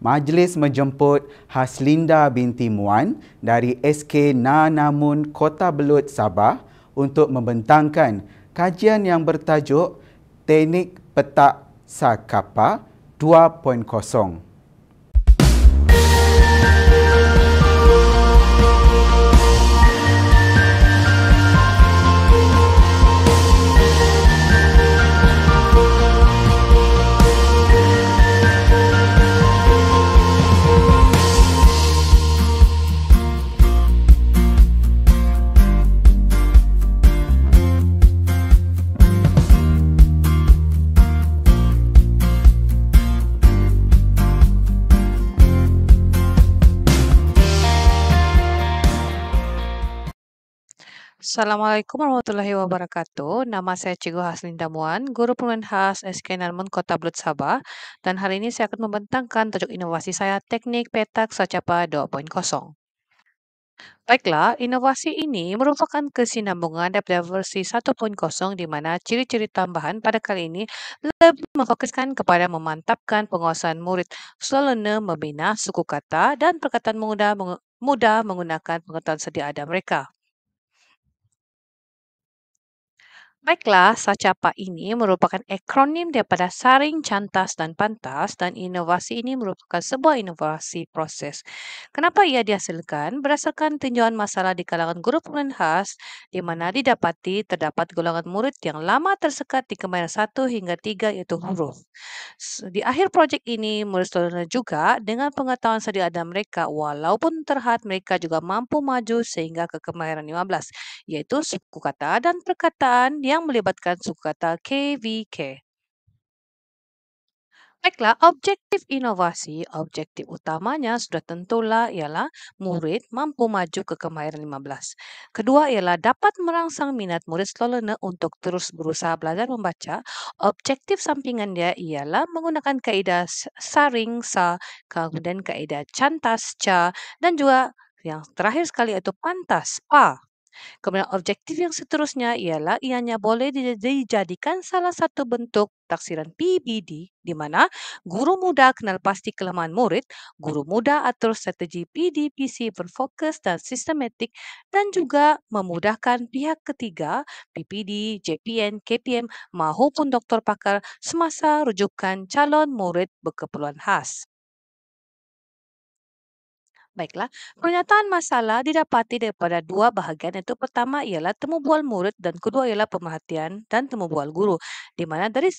Majlis menjemput Haslinda binti Muan dari SK Nanamun Kota Belud, Sabah untuk membentangkan kajian yang bertajuk Teknik Petak Sakapa 2.0. Assalamualaikum warahmatullahi wabarakatuh. Nama saya Cikgu Haslinda Muan, Guru Penulisan Khas SK Nalmun Kota Belud Sabah. Dan hari ini saya akan membentangkan tajuk inovasi saya Teknik Petak Sakapa 2.0. Baiklah, inovasi ini merupakan kesinambungan daripada versi 1.0 di mana ciri-ciri tambahan pada kali ini lebih memfokuskan kepada memantapkan penguasaan murid slow learner membina suku kata dan perkataan mudah menggunakan pengetahuan sedia ada mereka. Baiklah, SACAPA ini merupakan akronim daripada saring, cantas, dan pantas dan inovasi ini merupakan sebuah inovasi proses. Kenapa ia dihasilkan? Berdasarkan tinjauan masalah di kalangan guru penulisan khas di mana didapati terdapat golongan murid yang lama tersekat di kemahiran 1 hingga 3 iaitu huruf. Di akhir projek ini, murid saudara juga dengan pengetahuan sedia ada mereka walaupun terhad mereka juga mampu maju sehingga ke kemahiran 15 yaitu suku kata dan perkataan yang melibatkan suku kata KVK. Baiklah, objektif utamanya sudah tentulah ialah murid mampu maju ke kemahiran 15. Kedua ialah dapat merangsang minat murid slow learner untuk terus berusaha belajar membaca. Objektif sampingan dia ialah menggunakan kaedah saring sa, kemudian kaedah cantas ca, dan juga yang terakhir sekali iaitu pantas pa. Kemudian objektif yang seterusnya ialah ianya boleh dijadikan salah satu bentuk taksiran PBD di mana guru muda kenal pasti kelemahan murid, guru muda atur strategi PDPC berfokus dan sistematik dan juga memudahkan pihak ketiga PPD, JPN, KPM maupun doktor pakar semasa rujukan calon murid berkeperluan khas. Baiklah, pernyataan masalah didapati daripada dua bahagian iaitu pertama ialah temu bual murid dan kedua ialah pemerhatian dan temu bual guru. Di mana dari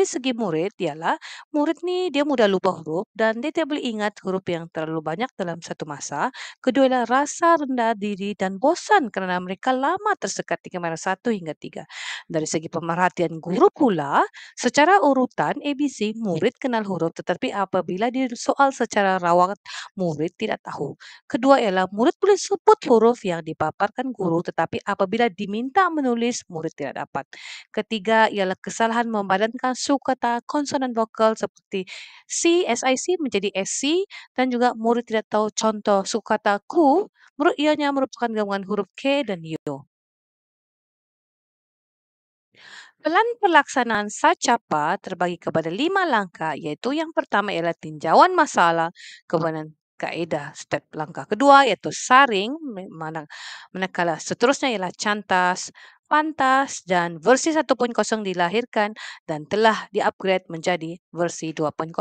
segi murid ialah murid ni dia mudah lupa huruf dan dia tidak boleh ingat huruf yang terlalu banyak dalam satu masa. Kedua ialah rasa rendah diri dan bosan kerana mereka lama tersekat di kemahiran 1 hingga 3. Dari segi pemerhatian guru pula, secara urutan ABC murid kenal huruf tetapi apabila disoal secara rawat murid tidak tahu. Kedua ialah murid boleh sebut huruf yang dipaparkan guru tetapi apabila diminta menulis murid tidak dapat. Ketiga ialah kesalahan membadankan suku kata konsonan vokal seperti SIC menjadi SC dan juga murid tidak tahu contoh suku kata ku, ianya merupakan gabungan huruf K dan U. Pelan pelaksanaan SACAPA terbagi kepada 5 langkah iaitu yang pertama ialah tinjauan masalah, kemudian kaedah step langkah kedua iaitu saring, manakala seterusnya ialah cantas, pantas dan versi 1.0 dilahirkan dan telah di-upgrade menjadi versi 2.0.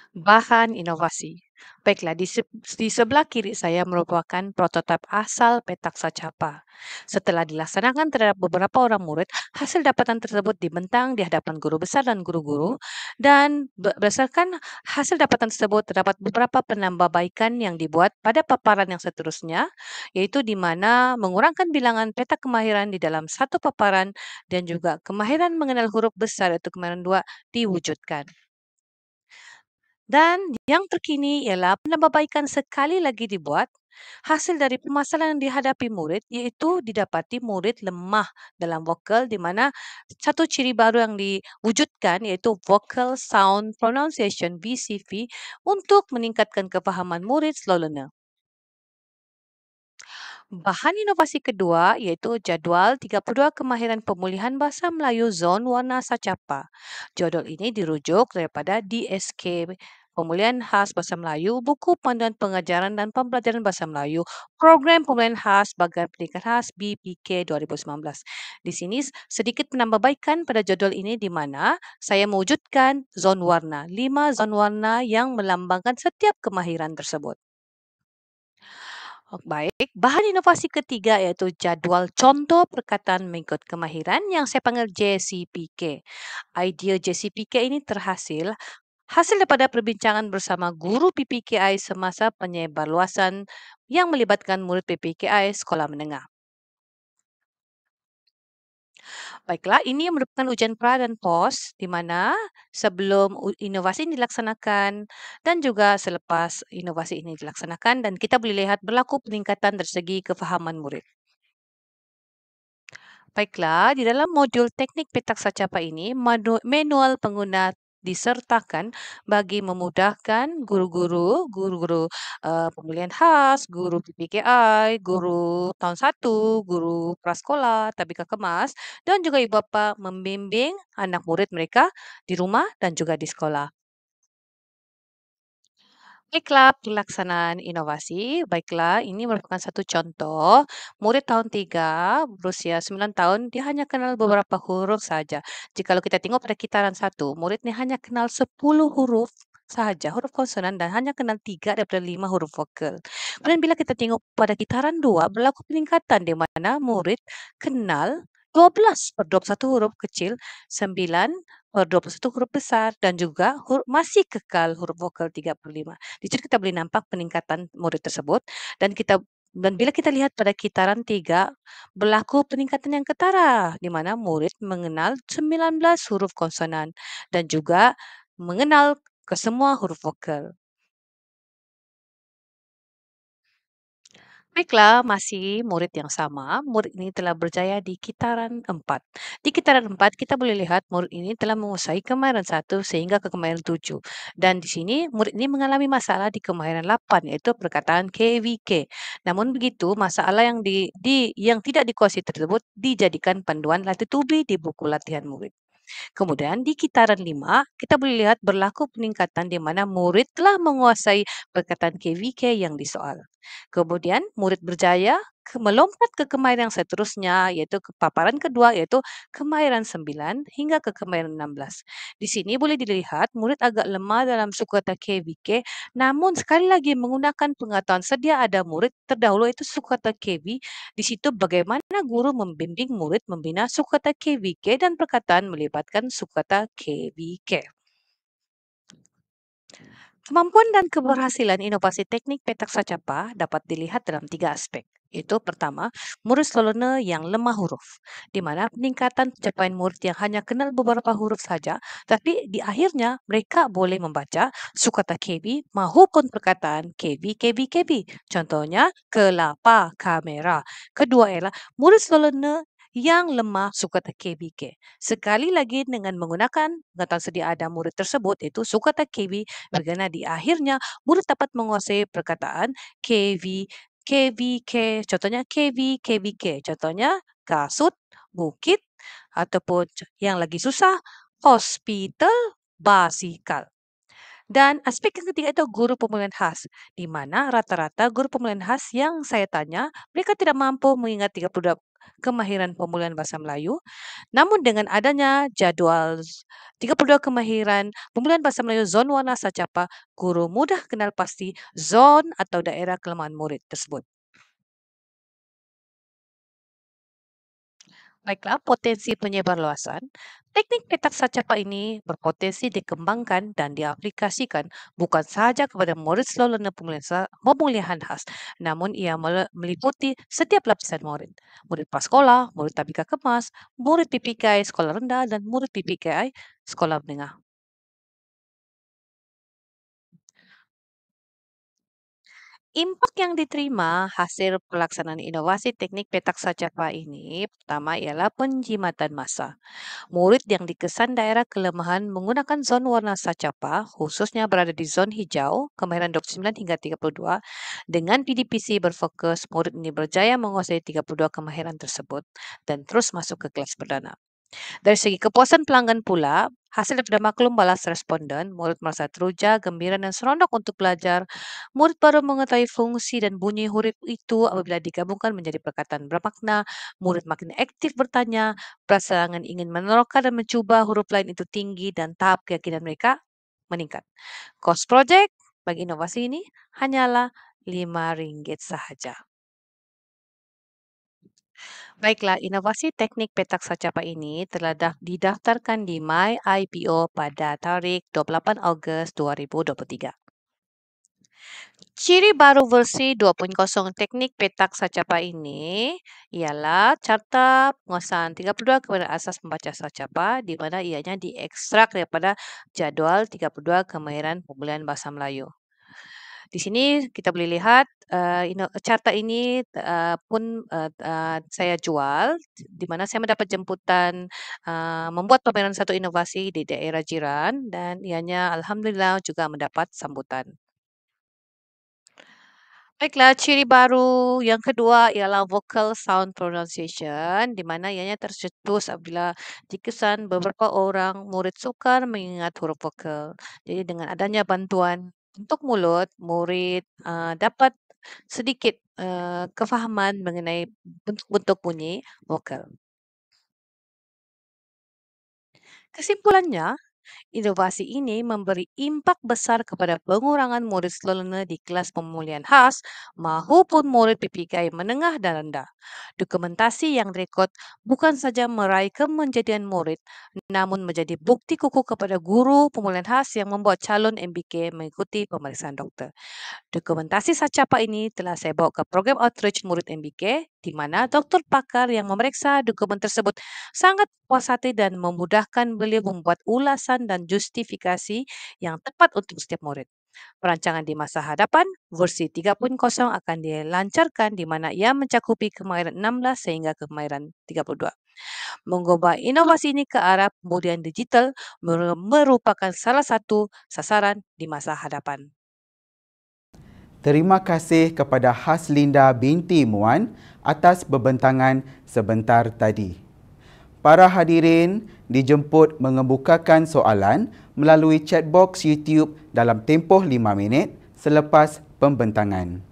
Bahan inovasi. Baiklah, di sebelah kiri saya merupakan prototip asal petak SACAPA. Setelah dilaksanakan terhadap beberapa orang murid, hasil dapatan tersebut dibentang di hadapan guru besar dan guru-guru dan berdasarkan hasil dapatan tersebut terdapat beberapa penambahbaikan yang dibuat pada paparan yang seterusnya, yaitu di mana mengurangkan bilangan petak kemahiran di dalam satu paparan dan juga kemahiran mengenal huruf besar iaitu kemahiran 2 diwujudkan. Dan yang terkini ialah penambahbaikan sekali lagi dibuat hasil dari permasalahan yang dihadapi murid iaitu didapati murid lemah dalam vokal di mana satu ciri baru yang diwujudkan iaitu Vocal Sound Pronunciation VCV untuk meningkatkan kefahaman murid slow learner. Bahan inovasi kedua iaitu jadual 32 kemahiran pemulihan bahasa Melayu Zon Warna Sacapa. Jadual ini dirujuk daripada DSK Pemulihan Khas Bahasa Melayu, Buku Panduan Pengajaran dan Pembelajaran Bahasa Melayu, Program Pemulihan Khas Bagan Pendidikan Khas BPK 2019. Di sini sedikit penambahbaikan pada jadual ini di mana saya mewujudkan zon warna, 5 zon warna yang melambangkan setiap kemahiran tersebut. Oh, baik, bahan inovasi ketiga iaitu jadual contoh perkataan mengikut kemahiran yang saya panggil JCPK. Idea JCPK ini hasil daripada perbincangan bersama guru PPKI semasa penyebarluasan yang melibatkan murid PPKI sekolah menengah. Baiklah, ini merupakan ujian pra dan pos di mana sebelum inovasi ini dilaksanakan dan juga selepas inovasi ini dilaksanakan dan kita boleh lihat berlaku peningkatan dari segi kefahaman murid. Baiklah, di dalam modul teknik petak sacapa ini, manual pengguna disertakan bagi memudahkan guru-guru pemulihan khas, guru PPKI, guru tahun 1, guru prasekolah, tabika kemas, dan juga ibu bapa membimbing anak murid mereka di rumah dan juga di sekolah. Baiklah, pelaksanaan inovasi. Baiklah, ini merupakan satu contoh. Murid tahun 3 berusia 9 tahun, dia hanya kenal beberapa huruf saja. Jikalau kita tengok pada kitaran 1, murid ni hanya kenal 10 huruf sahaja, huruf konsonan dan hanya kenal 3 daripada 5 huruf vokal. Kemudian bila kita tengok pada kitaran 2, berlaku peningkatan di mana murid kenal 12 per 21 huruf kecil, 9 per 21 huruf besar dan juga masih kekal huruf vokal 3/5. Di situ kita boleh nampak peningkatan murid tersebut dan bila kita lihat pada kitaran 3 berlaku peningkatan yang ketara di mana murid mengenal 19 huruf konsonan dan juga mengenal kesemua huruf vokal. Baiklah, masih murid yang sama. Murid ini telah berjaya di kitaran 4. Di kitaran 4, kita boleh lihat murid ini telah menguasai kemahiran 1 sehingga ke kemahiran 7. Dan di sini, murid ini mengalami masalah di kemahiran 8, iaitu perkataan KVK. Namun begitu, masalah yang tidak dikuasai tersebut dijadikan panduan latih tubi di buku latihan murid. Kemudian di kitaran 5, kita boleh lihat berlaku peningkatan di mana murid telah menguasai perkataan KVK yang disoal. Kemudian murid berjaya melompat ke kemahiran yang seterusnya iaitu ke paparan kedua iaitu kemahiran 9 hingga ke kemahiran 16. Di sini boleh dilihat murid agak lemah dalam sukakata KVK namun sekali lagi menggunakan pengetahuan sedia ada murid terdahulu itu sukakata KV. Di situ bagaimana guru membimbing murid membina sukakata KVK dan perkataan melibatkan sukakata KVK. Kemampuan dan keberhasilan inovasi teknik petak sacapa dapat dilihat dalam 3 aspek. Itu pertama, murid Solona yang lemah huruf, di mana peningkatan pencapaian murid yang hanya kenal beberapa huruf saja, tapi di akhirnya mereka boleh membaca sukata KB maupun perkataan KB, KB, KB. Contohnya, kelapa, kamera. Kedua ialah murid Solona yang lemah sukata KBK. Sekali lagi dengan menggunakan pengetahuan sedia ada murid tersebut, itu sukata KB bagaimana di akhirnya murid dapat menguasai perkataan KV, KVK, contohnya KV, KVK, contohnya kasut, bukit, ataupun yang lagi susah, hospital, basikal. Dan aspek yang ketiga itu guru pemulihan khas, di mana rata-rata guru pemulihan khas yang saya tanya, mereka tidak mampu mengingat 32 kemahiran pemulihan bahasa Melayu. Namun dengan adanya jadual 32 kemahiran pemulihan bahasa Melayu zon warna sacapa, guru mudah kenal pasti zon atau daerah kelemahan murid tersebut. Baiklah, potensi penyebarluasan. Teknik petak sacapa ini berpotensi dikembangkan dan diaplikasikan bukan sahaja kepada murid seluruh pemulihan khas, namun ia meliputi setiap lapisan murid. Murid prasekolah, murid tabika kemas, murid PPKI sekolah rendah, dan murid PPKI sekolah menengah. Impak yang diterima hasil pelaksanaan inovasi teknik petak sacapa ini pertama ialah penjimatan massa. Murid yang dikesan daerah kelemahan menggunakan zon warna sacapa, khususnya berada di zon hijau, kemahiran 29 hingga 32, dengan PDPC berfokus, murid ini berjaya menguasai 32 kemahiran tersebut dan terus masuk ke kelas perdana. Dari segi kepuasan pelanggan pula, hasil daripada maklum balas responden, murid merasa teruja, gembira dan seronok untuk belajar. Murid baru mengetahui fungsi dan bunyi huruf itu apabila digabungkan menjadi perkataan bermakna. Murid makin aktif bertanya, perasaan ingin menerka dan mencuba huruf lain itu tinggi dan tahap keyakinan mereka meningkat. Cost project bagi inovasi ini hanyalah RM5 sahaja. Baiklah, inovasi teknik petak sacapa ini telah didaftarkan di MyIPO pada tarikh 28 Ogos 2023. Ciri baru versi 2.0 teknik petak sacapa ini ialah carta penguasaan 32 kemahiran asas membaca sacapa di mana ianya diekstrak daripada jadual 32 kemahiran pembulian bahasa Melayu. Di sini kita boleh lihat carta ini pun saya jual di mana saya mendapat jemputan membuat pameran satu inovasi di daerah jiran dan ianya alhamdulillah juga mendapat sambutan. Baiklah, ciri baru yang kedua ialah vocal sound pronunciation, di mana ianya tercetus apabila dikesan beberapa orang murid sukar mengingat huruf vokal. Jadi dengan adanya bantuan untuk mulut, murid dapat sedikit kefahaman mengenai bentuk-bentuk bunyi vokal. Kesimpulannya, inovasi ini memberi impak besar kepada pengurangan murid slow learner di kelas pemulihan khas maupun murid PPK menengah dan rendah. Dokumentasi yang direkod bukan saja meraih kemenjadian murid, namun menjadi bukti kukuh kepada guru pemulihan khas yang membuat calon MBK mengikuti pemeriksaan doktor. Dokumentasi Sacapa ini telah saya bawa ke program outreach murid MBK, di mana doktor pakar yang memeriksa dokumen tersebut sangat puas hati dan memudahkan beliau membuat ulasan dan justifikasi yang tepat untuk setiap murid. Perancangan di masa hadapan, versi 3.0 akan dilancarkan di mana ia mencakupi kemahiran 16 sehingga kemahiran 32. Mengubah inovasi ini ke arah pembudian digital merupakan salah satu sasaran di masa hadapan. Terima kasih kepada Haslinda binti Muan atas pembentangan sebentar tadi. Para hadirin dijemput mengemukakan soalan melalui chat box YouTube dalam tempoh 5 minit selepas pembentangan.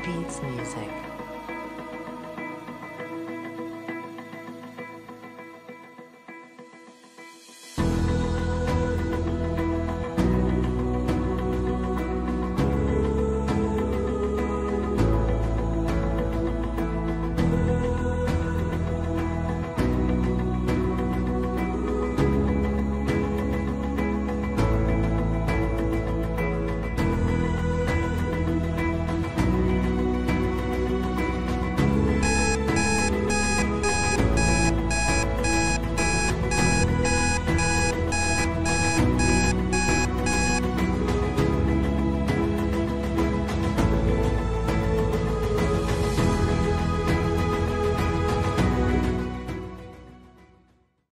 Beats Music.